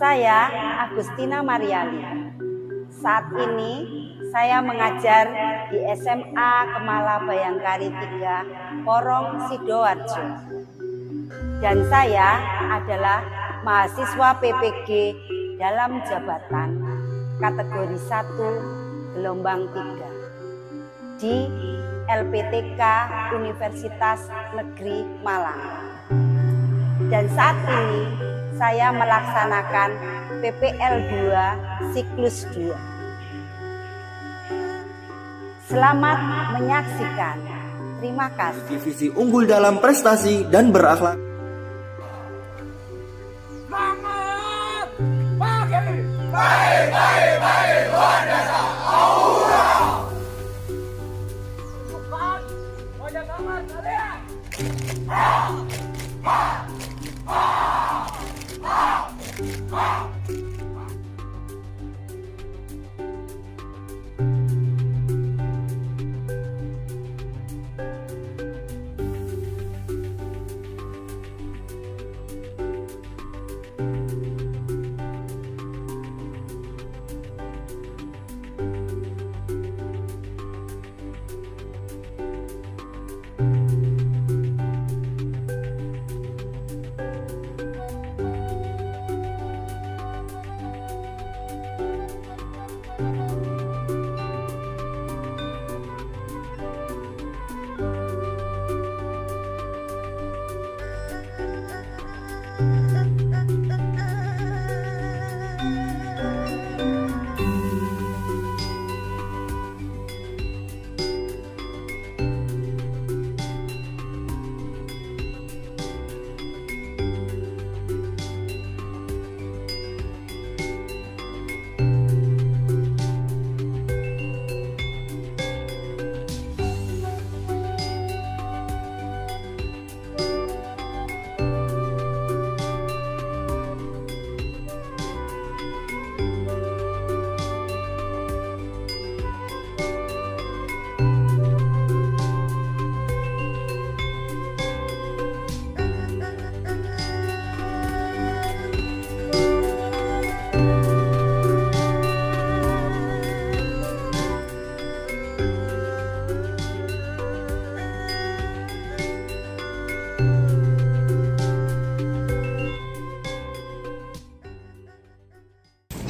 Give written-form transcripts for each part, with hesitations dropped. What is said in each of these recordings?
Saya Agustina Mariali. Saat ini saya mengajar di SMA Kemala Bayangkari 3 Porong Sidoarjo. Dan saya adalah mahasiswa PPG dalam jabatan kategori 1 gelombang 3 di LPTK Universitas Negeri Malang. Dan saat ini saya melaksanakan PPL 2 siklus 2. Selamat menyaksikan. Terima kasih. Divisi unggul dalam prestasi dan berakhlak. Semangat! Baik, luar biasa. Aura! Bukan, wajah kamar kalian.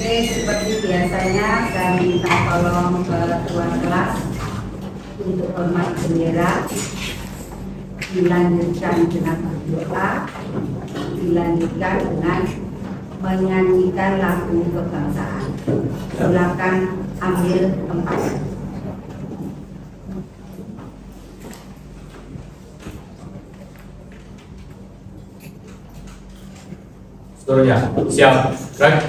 Oke, seperti biasanya saya minta tolong ke tuan kelas untuk hormat bendera, dilanjutkan dengan berdoa, dilanjutkan dengan menyanyikan lagu kebangsaan. Silakan ambil tempat. Seluruhnya siap, gerak.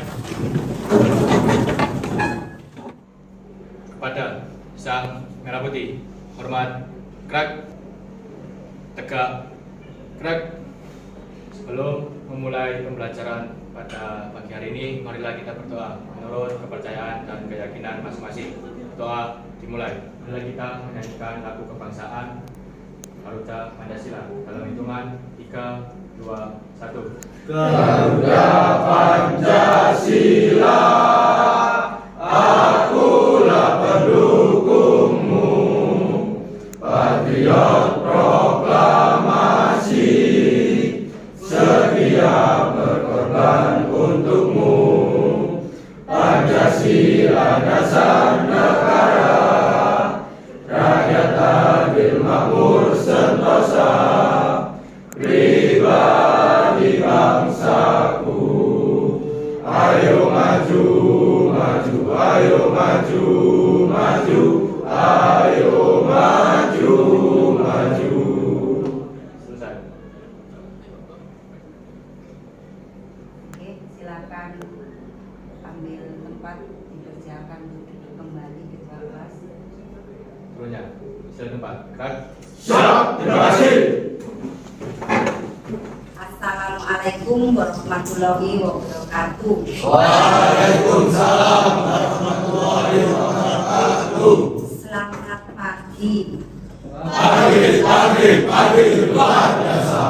Kepada Sang Merah Putih, hormat, gerak, tegak, gerak. Sebelum memulai pembelajaran pada pagi hari ini, marilah kita berdoa menurut kepercayaan dan keyakinan masing-masing. Doa dimulai. Marilah kita menyanyikan lagu kebangsaan Garuda Pancasila dalam hitungan 3, 2, 1. Garuda Pancasila, akulah pendukungmu, patriot proklamasi, setia berkorban untukmu. Pancasila dasar negara, rakyat adil makmur sentosa, pribadi bangsaku. Ayo maju, maju, ayo maju, maju, ayo maju, maju. Selesai. Oke, silakan ambil tempat, dipersilakan duduk kembali ke kelas. Seluruhnya siap tempat, gerak. Siap, terima kasih. Assalamualaikum warahmatullahi wabarakatuh. Waalaikumsalam warahmatullahi wabarakatuh. Selamat pagi. Pagi, luar biasa.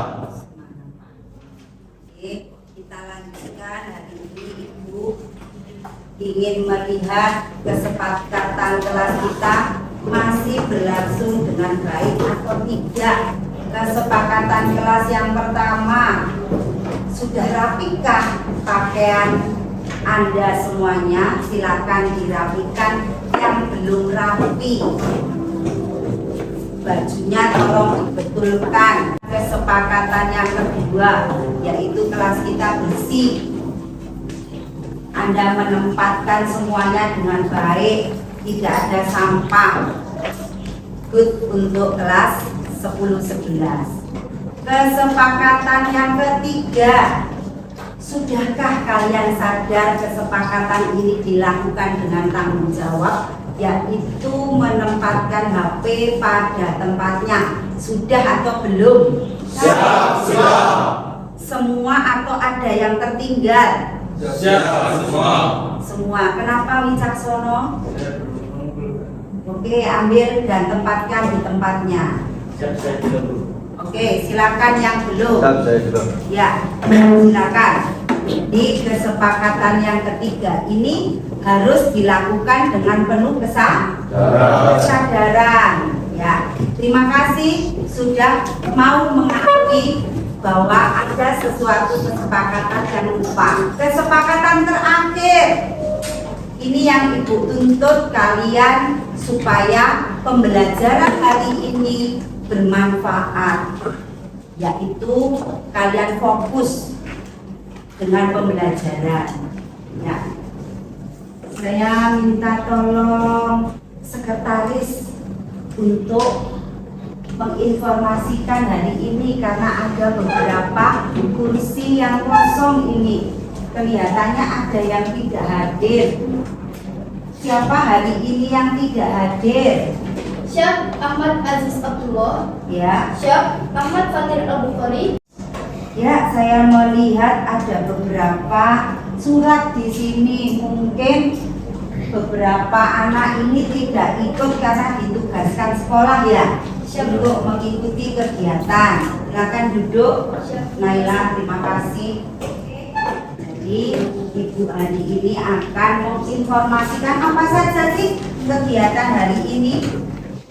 Oke, kita lanjutkan hari ini ingin melihat kesepakatan kelas kita masih berlangsung dengan baik atau tidak. Kesepakatan kelas yang pertama, sudah rapikah pakaian Anda semuanya? Silakan dirapikan. Yang belum rapi, bajunya tolong dibetulkan. Kesepakatan yang kedua, yaitu kelas kita bersih. Anda menempatkan semuanya dengan baik, tidak ada sampah. Good untuk kelas 10-11. Kesepakatan yang ketiga, sudahkah kalian sadar kesepakatan ini dilakukan dengan tanggung jawab, yaitu menempatkan HP pada tempatnya? Sudah atau belum? Siap. Semua atau ada yang tertinggal? Siap semua. Semua. Kenapa Wicaksono? Oke, ambil dan tempatkan di tempatnya. Oke, silakan yang belum. Ya, silakan. Di kesepakatan yang ketiga ini harus dilakukan dengan penuh kesadaran. Ya, terima kasih sudah mau mengakui bahwa ada sesuatu kesepakatan dan lupa. Kesepakatan terakhir ini yang Ibu tuntut kalian supaya pembelajaran hari ini bermanfaat, yaitu kalian fokus dengan pembelajaran. Ya, saya minta tolong sekretaris untuk menginformasikan hari ini karena ada beberapa kursi yang kosong ini. Kelihatannya ada yang tidak hadir. Siapa hari ini yang tidak hadir? Syekh Ahmad Aziz Abdullah. Ya. Syekh Ahmad Fatir Al-Bukhari. Ya, saya melihat ada beberapa surat di sini. Mungkin beberapa anak ini tidak ikut karena ditugaskan sekolah ya, untuk mengikuti kegiatan. Silakan duduk. Naila, terima kasih. Jadi Ibu hari ini akan menginformasikan apa saja sih kegiatan hari ini.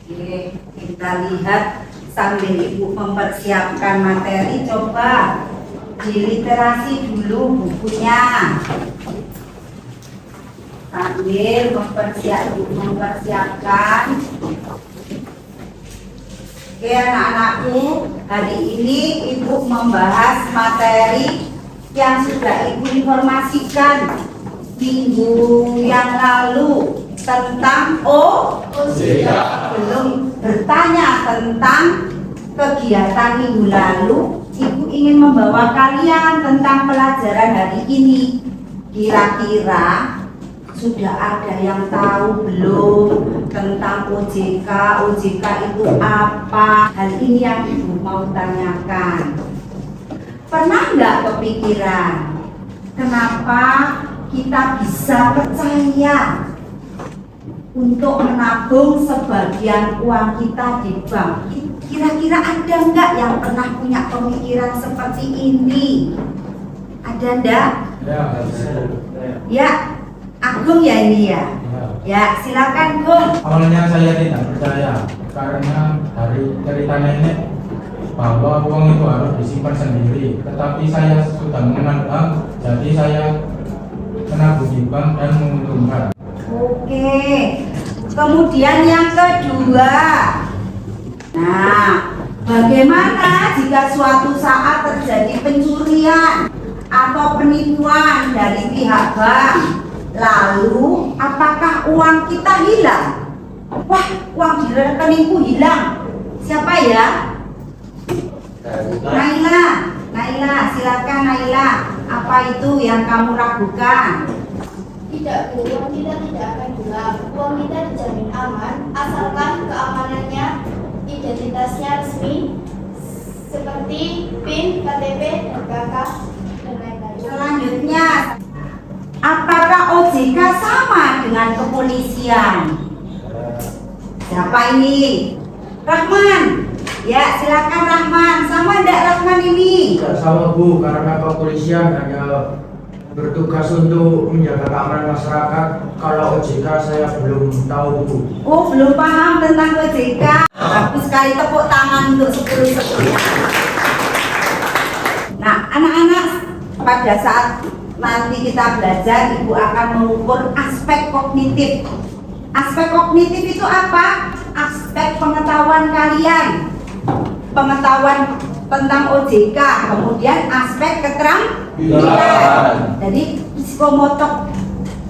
Oke, kita lihat sambil Ibu mempersiapkan materi, coba diliterasi dulu bukunya sambil mempersiapkan. Oke anak-anakku, hari ini Ibu membahas materi yang sudah Ibu informasikan minggu yang lalu tentang OJK. Belum bertanya tentang kegiatan minggu lalu. Ibu ingin membawa kalian tentang pelajaran hari ini. Kira-kira sudah ada yang tahu belum tentang OJK? OJK itu apa? Hal ini yang Ibu mau tanyakan. Pernah nggak kepikiran kenapa kita bisa percaya untuk menabung sebagian uang kita di bank? Kira-kira ada nggak yang pernah punya pemikiran seperti ini? Ada nggak? Ya, Agung ya ini ya. Ya, silakan Gung. Awalnya saya tidak percaya karena dari cerita nenek bahwa uang itu harus disimpan sendiri. Tetapi saya sudah mengenal bank, jadi saya menabung di bank dan menguntungkan. Oke. Kemudian yang kedua. Nah, bagaimana jika suatu saat terjadi pencurian atau penipuan dari pihak bank? Lalu, apakah uang kita hilang? Wah, uang di rekeningku hilang. Siapa ya? Naila, silakan Naila. Apa itu yang kamu ragukan? Tidak, Bu. Uang kita tidak akan hilang. Uang kita dijamin aman, asalkan keamanannya, identitasnya resmi, seperti PIN, KTP, dan KK, dan lain-lain. Selanjutnya, apakah OJK sama dengan kepolisian? Siapa ini? Rahman. Ya, silakan Rahman. Sama enggak Rahman ini? Tidak sama Bu, karena kepolisian hanya Bertugas untuk menjaga keamanan masyarakat. Kalau OJK saya belum tahu, Bu. Oh, belum paham tentang OJK. Bagus sekali, tepuk tangan untuk 10-10. Nah, anak-anak, pada saat nanti kita belajar, Ibu akan mengukur aspek kognitif. Aspek kognitif itu apa? Aspek pengetahuan kalian. Pengetahuan tentang OJK, kemudian aspek keterampilan. Jadi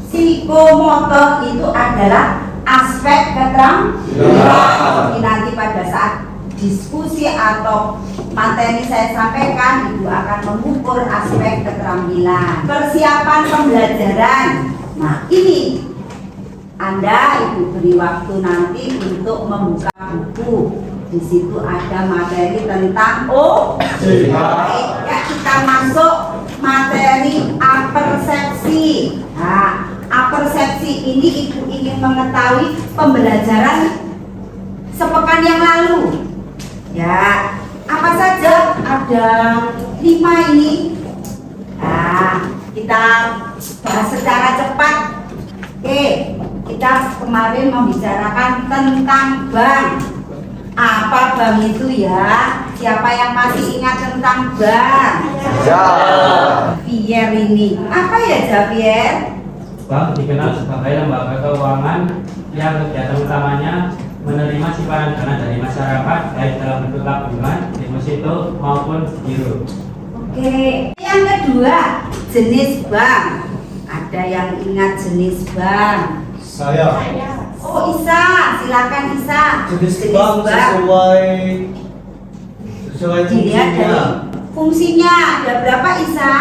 psikomotor itu adalah aspek keterampilan. Nanti pada saat diskusi atau materi saya sampaikan, Ibu akan mengukur aspek keterampilan. Persiapan pembelajaran. Nah, ini Anda Ibu beri waktu nanti untuk membuka buku. Di situ ada materi tentang OJK. Ya, kita masuk materi apersepsi. Nah, apersepsi ini Ibu ingin mengetahui pembelajaran sepekan yang lalu. Ya, apa saja? Ada 5 ini. Nah, kita bahas secara cepat. Oke, kita kemarin membicarakan tentang bank. Apa bank itu ya? Siapa yang masih ingat tentang bank? Javier ini. Apa ya Javier? Bank dikenal sebagai lembaga keuangan yang kegiatan utamanya menerima simpanan dana dari masyarakat baik dalam bentuk tabungan, deposito maupun giro. Oke. Yang kedua, jenis bank. Ada yang ingat jenis bank? Saya. Oh, Isa, silakan Isa. Jenis bank sesuai Dilihat fungsinya. dari fungsinya. Ada berapa Isa?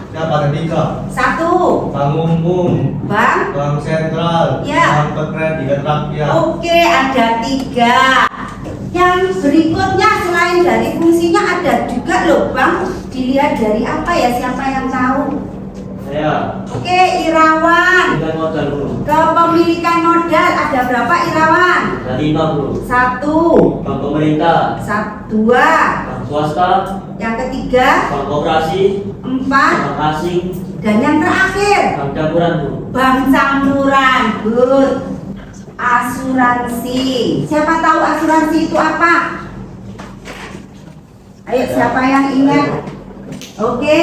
Ada 3. 1. Bank umum, Bank. bank sentral, Ya. bank kredit rakyat. Oke, ada 3. Yang berikutnya selain dari fungsinya ada juga loh Bang. Dilihat dari apa ya? Siapa yang tahu? Saya Oke, Irawan. dengan modal dulu. Kepemilikan modal ada berapa Irawan? Ada 5 bro. 1. Bank pemerintah, 2. bank swasta, Yang ketiga, bank koperasi, 4. bank asing, Dan yang terakhir, bank campuran bro. bank campuran. Good. Asuransi. Siapa tahu asuransi itu apa? Ayo, siapa yang ingat? Oke.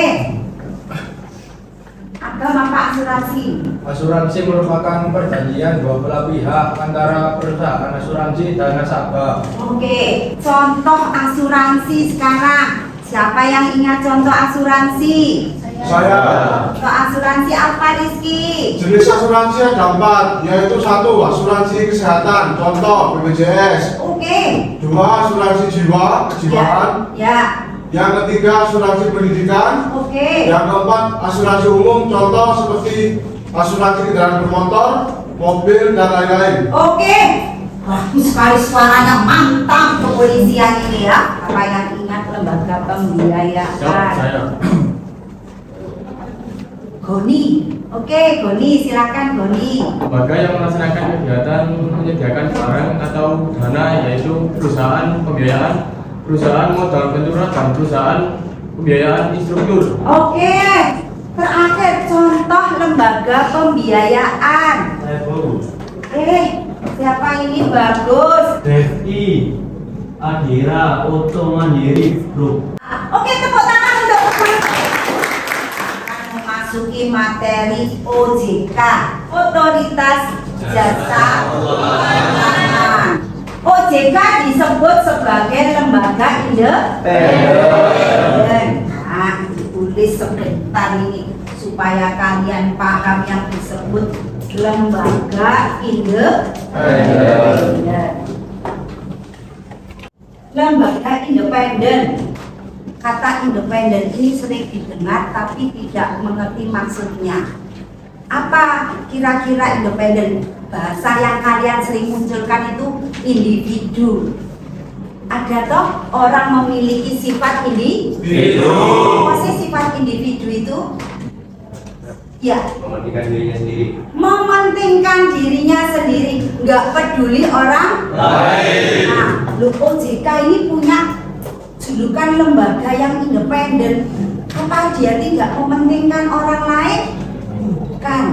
Apa asuransi? Asuransi merupakan perjanjian dua belah pihak antara perusahaan asuransi dan nasabah. Oke, contoh asuransi sekarang. Siapa yang ingat contoh asuransi? Saya. Contoh asuransi apa Rizky? Jenis asuransi ada 4, yaitu 1 asuransi kesehatan, contoh BPJS. Oke. 2 asuransi jiwa, kejiwaan. Ya. Yang ketiga asuransi pendidikan. Oke. Yang keempat asuransi umum, contoh seperti asuransi kendaraan bermotor, mobil dan lain-lain. Oke. Bagus sekali suaranya, mantap kepolisian ini ya. Apa yang ingat lembaga pembiayaan? Saya. Goni. Oke, Goni, silakan Goni. Lembaga yang melaksanakan kegiatan menyediakan barang atau dana yaitu perusahaan pembiayaan, perusahaan modal ventura, dan perusahaan pembiayaan instruktur. Oke. Terakhir contoh lembaga pembiayaan. Saya bro. Siapa ini bagus? BFI, Adira, Auto Mandiri Group. Oke, tepuk tangan untuk akan memasuki materi OJK, Otoritas Jasa Keuangan. OJK disebut sebagai lembaga independen. Nah, tulis sebentar ini supaya kalian paham yang disebut lembaga independen. Lembaga independen. Kata independen ini sering didengar tapi tidak mengerti maksudnya. Apa kira-kira independen? Bahasa yang kalian sering munculkan itu individu. Ada toh orang memiliki sifat individu. Apa sih sifat individu itu? Ya, Mementingkan dirinya sendiri. mementingkan dirinya sendiri, nggak peduli orang lain. Nah, OJK ini punya julukan lembaga yang independen. Apa dia tidak mementingkan orang lain? Bukan,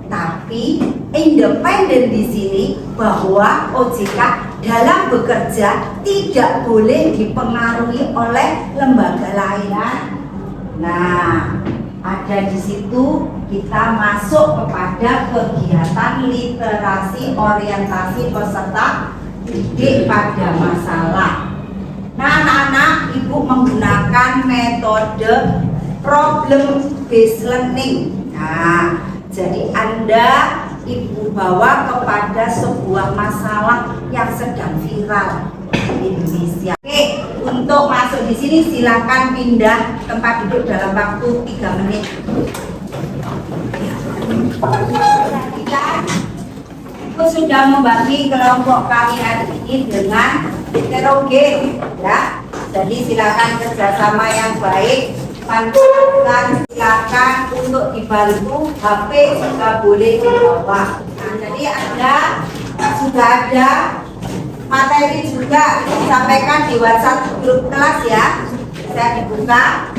tapi independen di sini bahwa OJK dalam bekerja tidak boleh dipengaruhi oleh lembaga lain. Nah, ada di situ kita masuk kepada kegiatan literasi orientasi peserta didik pada masalah. Nah, anak-anak, Ibu menggunakan metode problem based learning. Nah, jadi Anda Ibu bawa kepada sebuah masalah yang sedang viral di Indonesia. Oke, untuk masuk di sini silakan pindah tempat duduk dalam waktu 3 menit. Ibu sudah membagi kelompok kami hari ini dengan heterogen, ya. Jadi silakan kerjasama yang baik. Manfaatkan, silakan untuk dibantu. HP juga boleh dibawa. Nah, jadi Anda sudah ada materi juga disampaikan di WhatsApp grup kelas ya. Saya dibuka.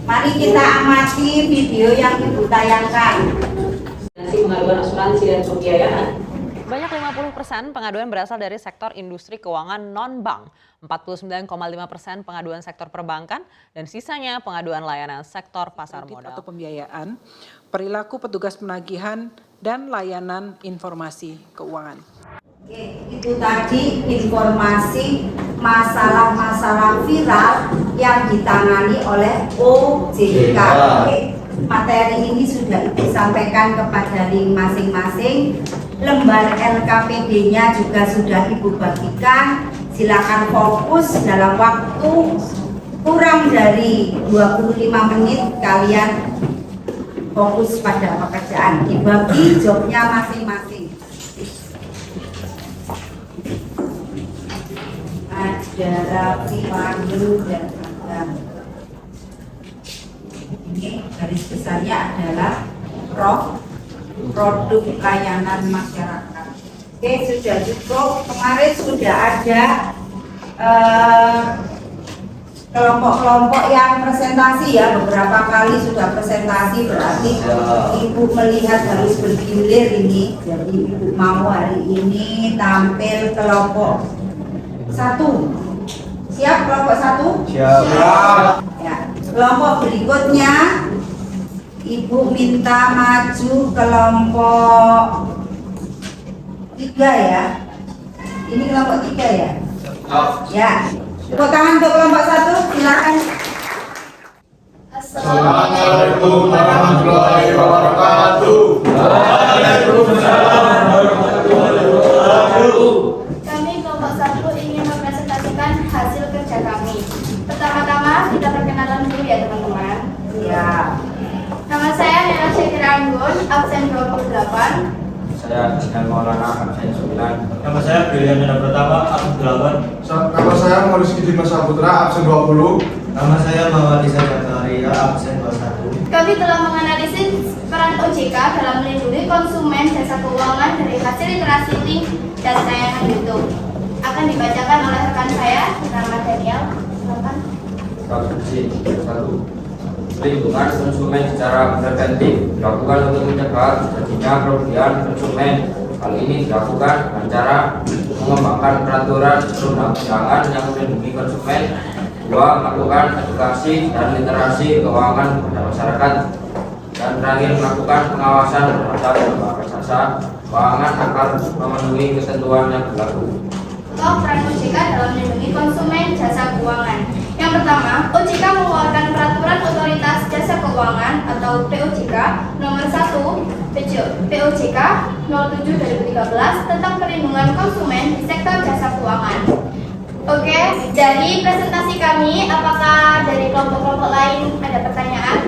Mari kita amati video yang Ibu tayangkan. Pengaduan asuransi dan pembiayaan. Banyak 50% pengaduan berasal dari sektor industri keuangan non-bank, 49,5% pengaduan sektor perbankan, dan sisanya pengaduan layanan sektor pasar modal. Atau pembiayaan, perilaku petugas penagihan, dan layanan informasi keuangan. Oke, itu tadi informasi masalah-masalah viral yang ditangani oleh OJK. Oke, materi ini sudah Ibu sampaikan kepada link masing-masing. Lembar LKPD-nya juga sudah Ibu bagikan. Silakan fokus dalam waktu kurang dari 25 menit kalian fokus pada pekerjaan. Dibagi jobnya masing-masing. Ada Raffi, Wahyu, dan Adam. Ini garis besarnya adalah produk layanan masyarakat. Oke, sudah cukup. Kemarin sudah ada kelompok-kelompok yang presentasi ya, beberapa kali sudah presentasi, berarti Ibu melihat harus bergilir ini. Jadi Ibu mau hari ini tampil kelompok 1. Siap kelompok 1? Siap. Ya. Kelompok berikutnya Ibu minta maju kelompok 3 ya. Ini kelompok 3 ya? Ya. Tepuk tangan untuk kelompok 1, silakan. Assalamualaikum warahmatullahi wabarakatuh. Waalaikumsalam warahmatullahi wabarakatuh. Kami kelompok 1 ingin mempresentasikan hasil kerja kami. Pertama-tama kita perkenalan dulu ya teman-teman. Ya. Nama saya Nela Syakira Anggun, absen 28. Saya Isnan Maulana, absen 9. Nama saya Brilian Yanda Pratama, absen 8. Nama saya Rizky Dimas Saputra, absen 20. Nama saya Muhammad Isa Jakaria, absen 21. Kami telah menganalisis peran OJK dalam melindungi konsumen jasa keuangan dari hasil literasi link dan tayangan YouTube. Akan dibacakan oleh rekan saya, nama Daniel. Silakan. Perlindungan konsumen secara preventif dilakukan untuk mencegah terjadinya kerugian konsumen. Hal ini dilakukan dengan cara mengembangkan peraturan perundang-undangan yang melindungi konsumen. 2. Melakukan edukasi dan literasi keuangan kepada masyarakat. Dan terakhir, melakukan pengawasan terhadap lembaga jasa keuangan agar memenuhi ketentuan yang berlaku. Peran OJK dalam melindungi konsumen jasa keuangan. Yang pertama, OJK mengeluarkan peraturan otoritas jasa keuangan atau POJK nomor 1 POJK 07/2013 tentang perlindungan konsumen di sektor jasa keuangan. Oke, dari presentasi kami, apakah dari kelompok-kelompok lain ada pertanyaan?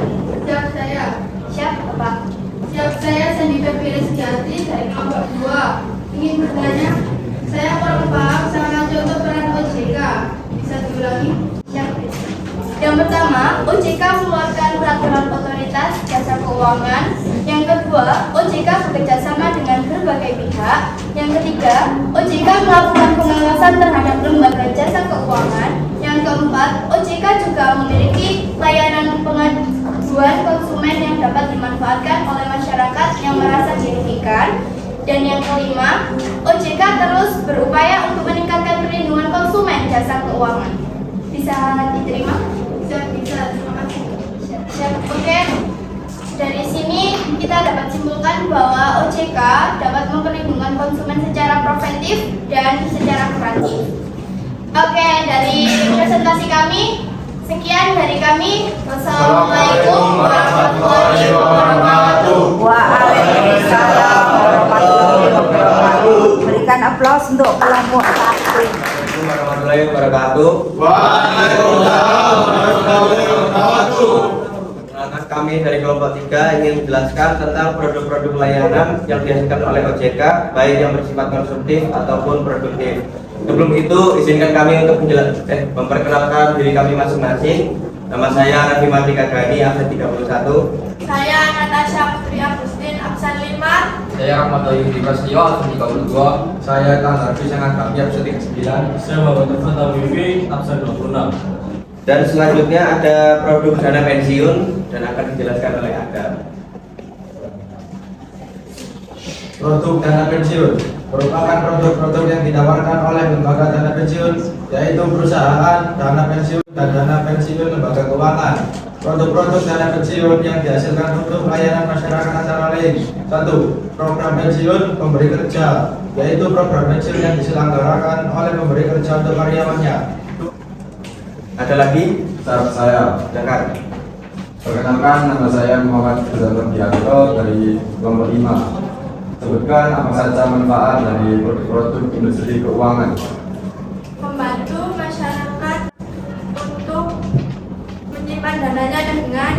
Siap saya. Siap, apa? Siap saya Sandi Pepiri Sejati dari kelompok 2. Ingin bertanya, saya kurang paham sama contoh peran OJK. Bisa diulangi? Siap. Yang pertama, OJK mengeluarkan peraturan otoritas jasa keuangan. Yang kedua, OJK bekerjasama dengan berbagai pihak. Yang ketiga, OJK melakukan pengawasan terhadap lembaga jasa keuangan. Yang keempat, OJK juga memiliki dapat dimanfaatkan oleh masyarakat yang merasa dirugikan. Dan yang kelima, OJK terus berupaya untuk meningkatkan perlindungan konsumen jasa keuangan. Bisa diterima? Bisa, terima kasih. Oke, dari sini kita dapat simpulkan bahwa OJK dapat memperlindungan konsumen secara preventif dan secara kuratif. Oke, dari presentasi kami, sekian dari kami. Wassalamualaikum warahmatullahi wabarakatuh. Waalaikumsalam warahmatullahi wabarakatuh. Berikan aplaus untuk kelompok 1. Assalamualaikum warahmatullahi wabarakatuh. Waalaikumsalam warahmatullahi wabarakatuh. Perkenalkan, kami dari kelompok 3 ingin menjelaskan tentang produk-produk layanan yang dihasilkan oleh OJK, baik yang bersifat konsumtif ataupun produktif. Sebelum itu, izinkan kami untuk memperkenalkan diri kami masing-masing. Nama saya Raffi Mardika Gani, absen 31. Saya Natasha Putri Agustin, absen 5. Saya Ahmad Ayu Prasetyo, absen 32. Saya Kang Harfi Sangat Kami, absen 39. Saya Muhammad Irfan Tawifi, absen 26. Dan selanjutnya ada produk dana pensiun dan akan dijelaskan oleh Adam. Produk dana pensiun merupakan produk-produk yang ditawarkan oleh lembaga dana pensiun, yaitu perusahaan, dana pensiun, dan dana pensiun lembaga keuangan. Produk-produk dana pensiun yang dihasilkan untuk layanan masyarakat antara lain: 1. Program pensiun pemberi kerja, yaitu program pensiun yang diselenggarakan oleh pemberi kerja untuk karyawannya. Ada lagi? Saya Silakan. perkenalkan, nama saya Muhammad Sudarno dari kelompok 5. Sebutkan apa saja manfaat dari produk-produk industri keuangan. Membantu masyarakat untuk menyimpan dananya dengan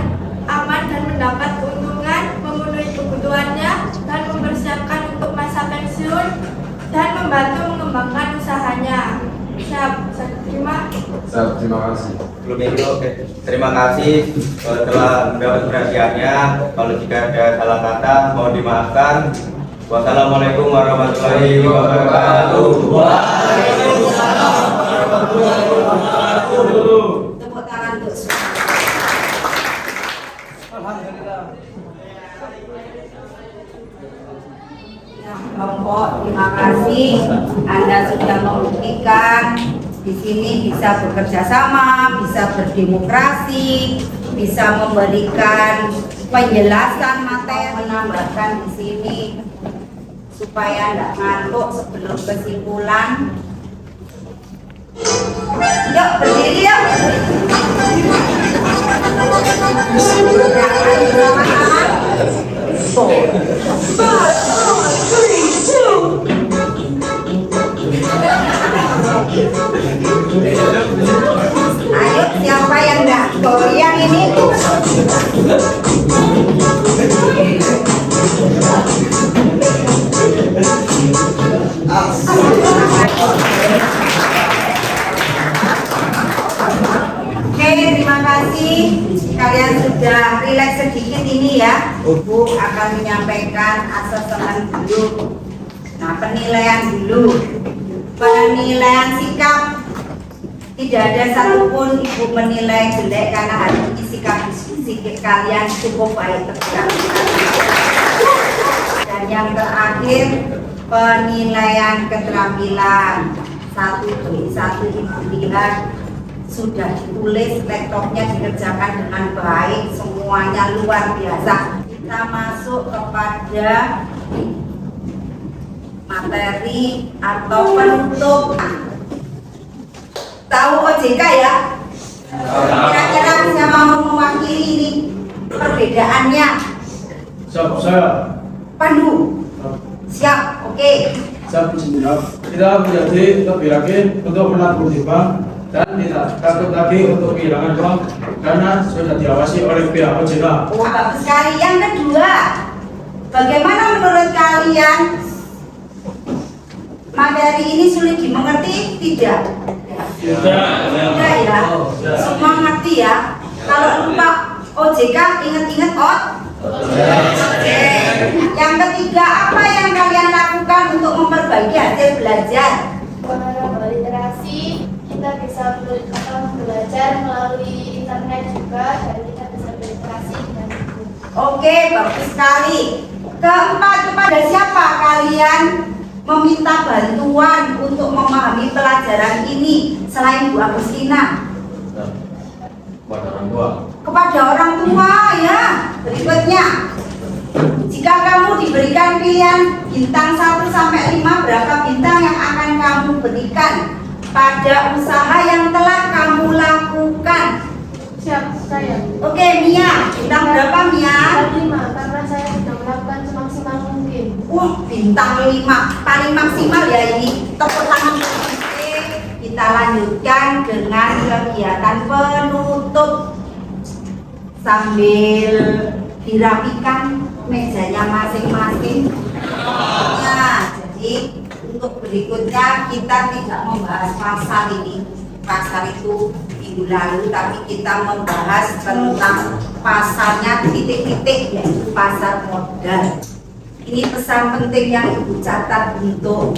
aman dan mendapat keuntungan, memenuhi kebutuhannya, dan mempersiapkan untuk masa pensiun, dan membantu mengembangkan usahanya. Siap, terima. Terima kasih. Sebelum itu, terima kasih telah mendapat perhatiannya. Kalau jika ada salah kata, mohon dimaafkan. Wassalamualaikum warahmatullahi wabarakatuh. Waalaikumsalam warahmatullahi wabarakatuh. Tepuk tangan untuk semua. Ya, kelompok, terima kasih. Anda sudah membuktikan di sini bisa bekerja sama, bisa berdemokrasi, bisa memberikan penjelasan materi, menambahkan di sini supaya tidak ngantuk sebelum kesimpulan. Yuk berdiri yuk. Ayo, siapa yang enggak goyang ini? Oke, terima kasih. Kalian sudah rileks sedikit ini ya. Bu akan menyampaikan asesmen dulu. Nah, penilaian dulu. Penilaian sikap. Tidak ada satupun ibu menilai jelek karena hari ini sikap kalian cukup baik terhadap kita. Dan yang terakhir, penilaian keterampilan. 1 ibu bilang sudah ditulis, laptopnya dikerjakan dengan baik, semuanya luar biasa. Kita masuk kepada materi atau penutup. Tahu OJK ya? Kira-kira bisa mau mewakili ini perbedaannya? Siap, saya. Pandu. Siap, oke. Siap, kita menjadi lebih yakin untuk menabung di bank dan tidak takut lagi untuk kehilangan uang karena sudah diawasi oleh pihak OJK. Oh, bagus sekali. Yang kedua, bagaimana menurut kalian materi ini sulit dimengerti? Tidak. Tidak ya. Semua ngerti ya. Kalau lupa OJK, ingat-ingat Oke. Yang ketiga, apa yang kalian lakukan untuk memperbaiki hasil belajar? Menambah literasi, kita bisa belajar melalui internet juga, dan kita bisa berliterasi dengan buku. Oke, bagus sekali. Keempat, kepada siapa kalian meminta bantuan untuk memahami pelajaran ini selain Bu Agustina? Kepada orang tua. Kepada orang tua ya. Berikutnya, jika kamu diberikan pilihan bintang 1 sampai 5, berapa bintang yang akan kamu berikan pada usaha yang telah kamu lakukan? Siap, saya. Oke, Mia, bintang berapa Mia? 5, karena saya sudah melakukan semaksimal mungkin. Wah, bintang 5, paling maksimal ya ini. Tepuk tangan. Oke, kita lanjutkan dengan kegiatan penutup sambil dirapikan mejanya masing-masing. Nah, jadi untuk berikutnya kita tidak membahas pasar ini. Pasar itu minggu lalu, tapi kita membahas tentang pasarnya titik-titik, yaitu pasar modal. Ini pesan penting yang Ibu catat untuk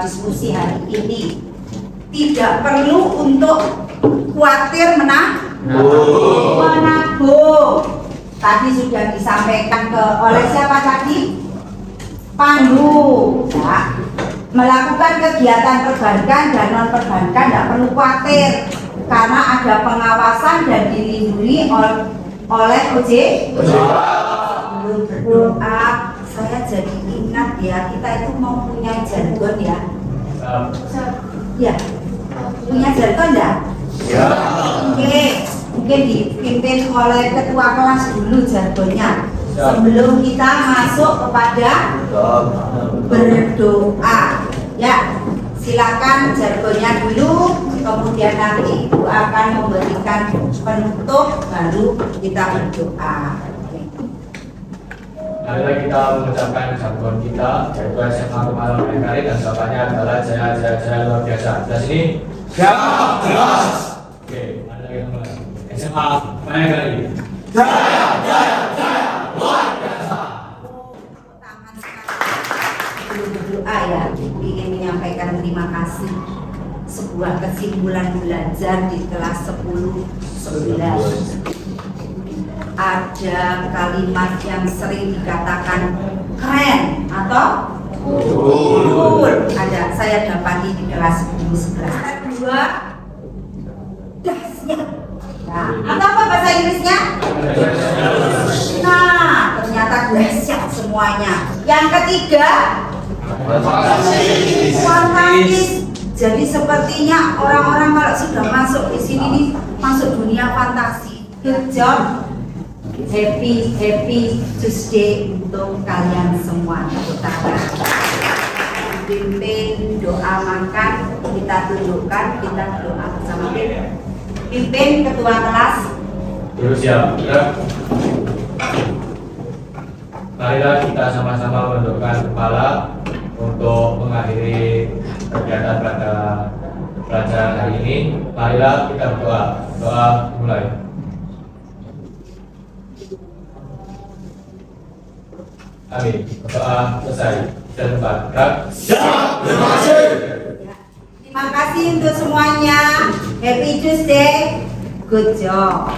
diskusi hari ini. Tidak perlu untuk khawatir menabung. Tadi sudah disampaikan oleh siapa tadi? Pandu. Ya. Melakukan kegiatan perbankan dan non perbankan tidak perlu khawatir karena ada pengawasan dan dilindungi oleh OJK. Sebelum berdoa, saya jadi ingat ya, kita itu mau punya jargon ya. Ya, punya jargon ya? Ya. Oke, mungkin dipimpin oleh ketua kelas dulu jargonnya. Sebelum kita masuk kepada berdoa, ya silakan jargonnya dulu, kemudian nanti Ibu akan memberikan penutup, baru kita berdoa. Marilah kita mengucapkan jargon kita, yaitu SMA Kemalang Mekari, dan jawabannya adalah jaya jaya jaya luar biasa. Dari sini, siap, jelas. Oke, mari kita mulai. SMA Mekari. Jaya jaya jaya luar biasa. Berdoa ya, ingin menyampaikan terima kasih. Sebuah kesimpulan belajar di kelas 10-11. Ada kalimat yang sering dikatakan keren atau cool. Ada, saya dapati di kelas 10-11. Kedua, dahsyat. Nah, atau apa bahasa Inggrisnya? Nah, ternyata dahsyat semuanya. Yang ketiga, fantastis. Jadi sepertinya orang-orang kalau sudah masuk di sini nih, masuk dunia fantasi. Good job. Happy Tuesday untuk kalian semua. Pimpin doa makan, kita tunjukkan, kita doa bersama. Pimpin ketua kelas. Dulu siap. Marilah kita sama-sama menundukkan kepala untuk mengakhiri kegiatan pada pelajaran hari ini. Marilah kita berdoa. Doa mulai. Amin. Doa selesai. Dan bergerak. Siap. Terima kasih. Terima kasih untuk semuanya. Happy Tuesday. Good job.